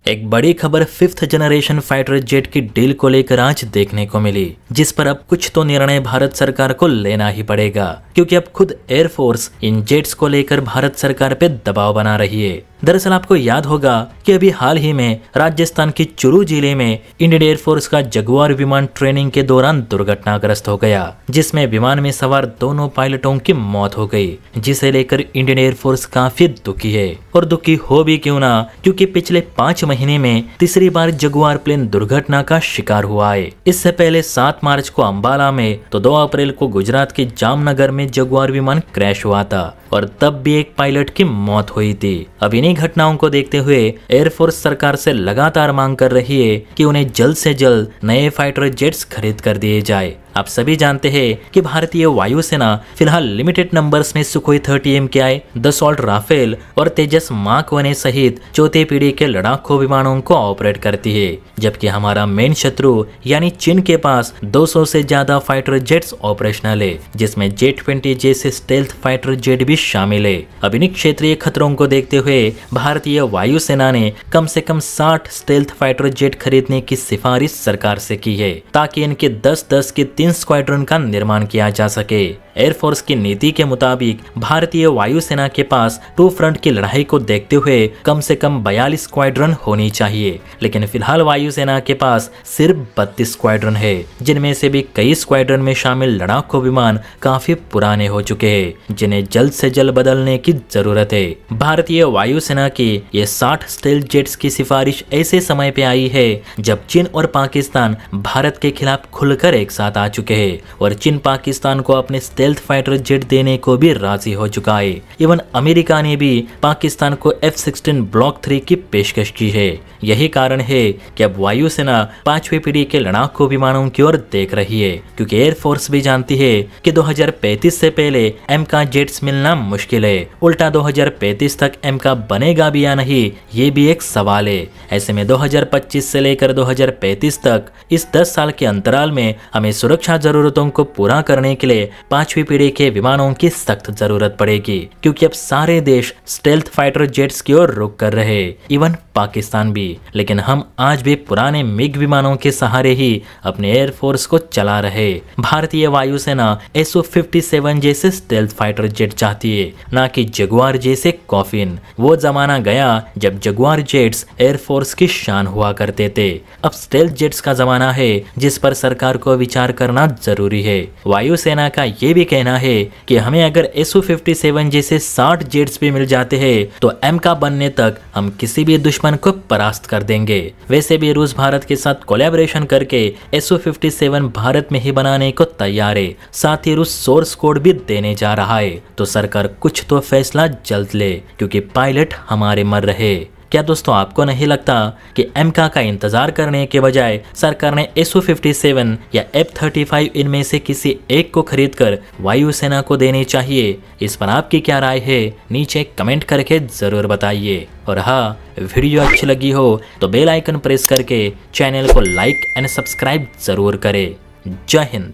एक बड़ी खबर 5th जनरेशन फाइटर जेट की डील को लेकर आज देखने को मिली, जिस पर अब कुछ तो निर्णय भारत सरकार को लेना ही पड़ेगा, क्योंकि अब खुद एयरफोर्स इन जेट्स को लेकर भारत सरकार पे दबाव बना रही है। दरअसल आपको याद होगा कि अभी हाल ही में राजस्थान के चुरू जिले में इंडियन एयरफोर्स का जगुआर विमान ट्रेनिंग के दौरान दुर्घटनाग्रस्त हो गया, जिसमें विमान में सवार दोनों पायलटों की मौत हो गई, जिसे लेकर इंडियन एयरफोर्स काफी दुखी है। और दुखी हो भी क्यों ना, क्योंकि पिछले 5 महीने में तीसरी बार जगुआर प्लेन दुर्घटना का शिकार हुआ है। इससे पहले 7 मार्च को अंबाला में तो 2 अप्रैल को गुजरात के जामनगर में जगुआर विमान क्रैश हुआ था और तब भी एक पायलट की मौत हुई थी। अब इन्हीं घटनाओं को देखते हुए एयरफोर्स सरकार से लगातार मांग कर रही है कि उन्हें जल्द से जल्द नए फाइटर जेट्स खरीद कर दिए जाए। आप सभी जानते हैं कि भारतीय वायुसेना फिलहाल लिमिटेड नंबर्स में सुखोई 30 MKI, दसॉल्ट राफेल और तेजस मार्क 1 सहित चौथे पीढ़ी के लड़ाकू विमानों को ऑपरेट करती है, जबकि हमारा मेन शत्रु यानी चीन के पास 200 से ज्यादा फाइटर जेट्स ऑपरेशनल है, जिसमें J-20 जैसे स्टेल्थ फाइटर जेट भी शामिल है। अब इन क्षेत्रीय खतरों को देखते हुए भारतीय वायुसेना ने कम से कम 60 स्टेल्थ फाइटर जेट खरीदने की सिफारिश सरकार से की है, ताकि इनके 10-10 के 3 स्क्वाड्रन का निर्माण किया जा सके। एयरफोर्स की नीति के मुताबिक भारतीय वायुसेना के पास 2 फ्रंट की लड़ाई को देखते हुए कम से कम 42 स्क्वाड्रन होनी चाहिए, लेकिन फिलहाल वायुसेना के पास सिर्फ 32 स्क्वाड्रन है, जिनमें से भी कई स्क्वाड्रन में शामिल लड़ाकू विमान काफी पुराने हो चुके हैं, जिन्हें जल्द से जल्द बदलने की जरूरत है। भारतीय वायुसेना की ये 60 स्टेल्थ जेट्स की सिफारिश ऐसे समय पे आई है जब चीन और पाकिस्तान भारत के खिलाफ खुलकर एक साथ आ चुके हैं और चीन पाकिस्तान को अपने स्टेल्थ फाइटर जेट देने को भी राजी हो चुका है। इवन अमेरिका ने भी पाकिस्तान को F-16 ब्लॉक 3 की पेशकश की है। यही कारण है कि अब वायुसेना 5वीं पीढ़ी के लड़ाकू विमानों की ओर देख रही है, क्योंकि एयरफोर्स भी जानती है कि 2035 से पहले MK जेट्स मिलना मुश्किल है। उल्टा 2035 तक MK बनेगा भी या नहीं, ये भी एक सवाल है। ऐसे में 2025 से लेकर 2035 तक इस 10 साल के अंतराल में हमें सुरक्षा जरूरतों को पूरा करने के लिए 5वीं पीढ़ी के विमानों की सख्त जरूरत पड़ेगी, क्योंकि अब सारे देश स्टेल्थ फाइटर जेट्स की ओर रुख कर रहे, इवन पाकिस्तान भी। लेकिन हम आज भी पुराने मिग विमानों के सहारे ही अपने एयरफोर्स को चला रहे। भारतीय वायुसेना SU-57 जैसे स्टेल्थ फाइटर जेट चाहती है, ना कि जगुआर जैसे कॉफिन। वो जमाना गया जब जगुआर जेट्स एयरफोर्स की शान हुआ करते थे। अब स्टेल्थ जेट्स का जमाना है, जिस पर सरकार को विचार करना जरूरी है। वायुसेना का ये भी कहना है कि हमें अगर SU-57 जैसे 60 जेट्स भी मिल जाते हैं तो MK बनने तक हम किसी भी दुश्मन को परास्त कर देंगे। वैसे भी रूस भारत के साथ कोलैबोरेशन करके SU-57 भारत में ही बनाने को तैयार है। साथ ही रूस सोर्स कोड भी देने जा रहा है, तो सरकार कुछ तो फैसला जल्द ले, क्योंकि पायलट हमारे मर रहे। क्या दोस्तों, आपको नहीं लगता कि MK का इंतजार करने के बजाय सरकार ने SU-57 या F-35 इनमें से किसी एक को खरीदकर वायुसेना को देनी चाहिए? इस पर आपकी क्या राय है, नीचे कमेंट करके जरूर बताइए। और हाँ, वीडियो अच्छी लगी हो तो बेल आइकन प्रेस करके चैनल को लाइक एंड सब्सक्राइब जरूर करें। जय हिंद।